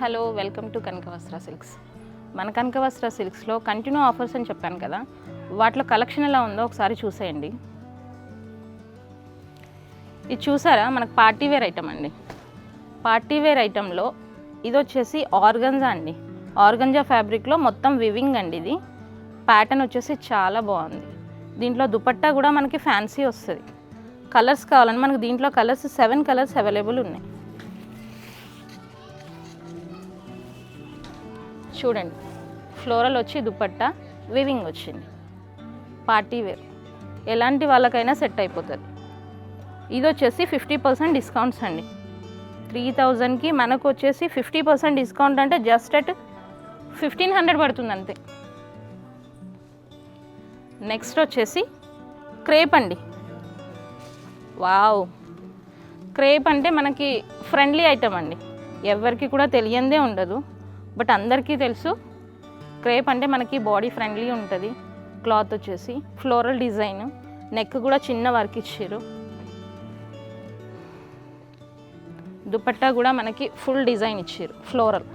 Hello welcome to Kanakavastra silks. మన Kanakavastra సిల్క్స్లో continue offers అని చెప్పాను కదా, వాటిలో కలెక్షన్ ఎలా ఉందో ఒకసారి చూసేయండి. ఇది చూసారా, మనకు పార్టీ వేర్ ఐటమ్ అండి. పార్టీ వేర్ ఐటెంలో ఇది వచ్చేసి ఆర్గంజా అండి. ఆర్గంజా ఫ్యాబ్రిక్లో మొత్తం వివింగ్ అండి. ఇది ప్యాటర్న్ వచ్చేసి చాలా బాగుంది. దీంట్లో దుపట్టా కూడా మనకి ఫ్యాన్సీ వస్తుంది. కలర్స్ కావాలని మనకు దీంట్లో కలర్స్ 7 కలర్స్ అవైలబుల్ ఉన్నాయి. చూడండి, ఫ్లోరల్ వచ్చి దుపట్టా వివింగ్ వచ్చింది. పార్టీ వేర్ ఎలాంటి వాళ్ళకైనా సెట్ అయిపోతుంది. ఇది వచ్చేసి 50% డిస్కౌంట్స్ అండి. 3000కి మనకు వచ్చేసి 50% డిస్కౌంట్ అంటే జస్ట్ అట్ 1500 పడుతుంది అంతే. నెక్స్ట్ వచ్చేసి క్రేప్ అండి. వావ్, క్రేప్ అంటే మనకి ఫ్రెండ్లీ ఐటమ్ అండి. ఎవరికి కూడా తెలియందే ఉండదు, బట్ అందరికీ తెలుసు. క్రేప్ అంటే మనకి బాడీ ఫ్రెండ్లీ ఉంటుంది. క్లాత్ వచ్చేసి ఫ్లోరల్ డిజైన్, నెక్ కూడా చిన్న వర్క్ ఇచ్చారు. దుపట్టా కూడా మనకి ఫుల్ డిజైన్ ఇచ్చారు, ఫ్లోరల్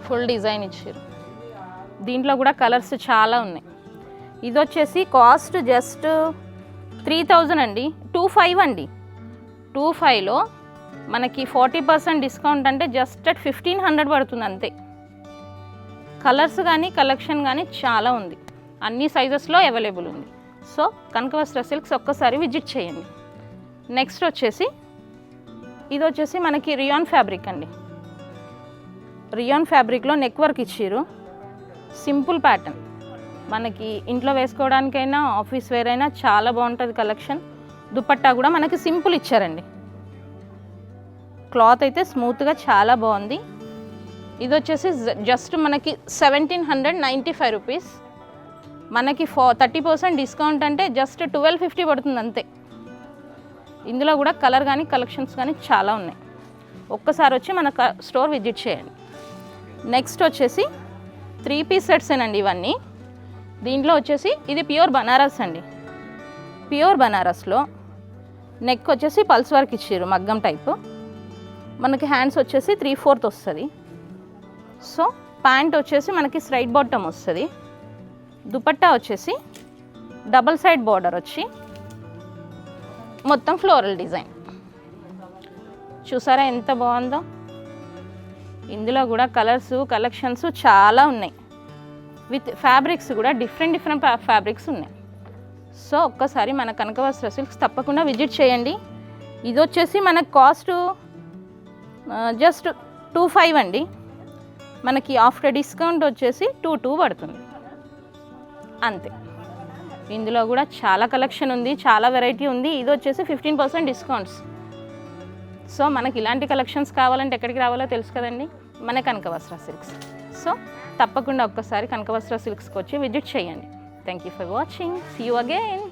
ఫుల్ డిజైన్ ఇచ్చారు. దీంట్లో కూడా కలర్స్ చాలా ఉన్నాయి. ఇది వచ్చేసి కాస్ట్ జస్ట్ 3000 అండి. 25 అండి. 25లో మనకి 40% డిస్కౌంట్ అంటే జస్ట్ అట్ 1500 పడుతుంది అంతే. కలర్స్ కానీ కలెక్షన్ కానీ చాలా ఉంది. అన్ని సైజెస్లో అవైలబుల్ ఉంది. సో కనకవస్త్ర సిల్క్స్ ఒక్కసారి విజిట్ చేయండి. నెక్స్ట్ వచ్చేసి ఇది వచ్చేసి మనకి రియాన్ ఫ్యాబ్రిక్ అండి. రియాన్ ఫ్యాబ్రిక్లో నెక్ వర్క్ ఇచ్చారు. సింపుల్ ప్యాటర్న్, మనకి ఇంట్లో వేసుకోవడానికైనా ఆఫీస్ వేర్ అయినా చాలా బాగుంటుంది కలెక్షన్. దుపట్టా కూడా మనకి సింపుల్ ఇచ్చారండి. క్లాత్ అయితే స్మూత్గా చాలా బాగుంది. ఇది వచ్చేసి జస్ట్ మనకి 1795 రూపీస్. మనకి 30% డిస్కౌంట్ అంటే జస్ట్ 1250 పడుతుంది అంతే. ఇందులో కూడా కలర్ కానీ కలెక్షన్స్ కానీ చాలా ఉన్నాయి. ఒక్కసారి వచ్చి మన స్టోర్ విజిట్ చేయండి. నెక్స్ట్ వచ్చేసి 3 పీస్ సెట్స్ ఏనండి ఇవన్నీ. దీంట్లో వచ్చేసి ఇది ప్యూర్ బనారస్ అండి. ప్యూర్ బనారస్లో నెక్ వచ్చేసి పల్స్ వర్క్ ఇచ్చారు, మగ్గం టైపు. మనకి హ్యాండ్స్ వచ్చేసి 3/4 వస్తుంది. సో ప్యాంట్ వచ్చేసి మనకి స్ట్రైట్ బాటమ్ వస్తుంది. దుపట్టా వచ్చేసి డబల్ సైడ్ బార్డర్ వచ్చి మొత్తం ఫ్లోరల్ డిజైన్. చూసారా ఎంత బాగుందో. ఇందులో కూడా కలర్స్ కలెక్షన్స్ చాలా ఉన్నాయి. విత్ ఫ్యాబ్రిక్స్ కూడా డిఫరెంట్ ఫ్యాబ్రిక్స్ ఉన్నాయి. సో ఒక్కసారి మన కనకవస్త్ర సిల్క్స్ తప్పకుండా విజిట్ చేయండి. ఇది వచ్చేసి మనకు కాస్ట్ జస్ట్ 25 అండి. మనకి ఆఫ్టర్ డిస్కౌంట్ వచ్చేసి 22 పడుతుంది అంతే. ఇందులో కూడా చాలా కలెక్షన్ ఉంది, చాలా వెరైటీ ఉంది. ఇది వచ్చేసి 15% డిస్కౌంట్స్. సో మనకి ఇలాంటి కలెక్షన్స్ కావాలంటే ఎక్కడికి రావాలో తెలుసు కదండి, మన కనకవస్త్ర సిల్క్స్. సో తప్పకుండా ఒక్కసారి కనకవస్త్ర సిల్క్స్కి వచ్చి విజిట్ చేయండి. Thank you for watching. See you again.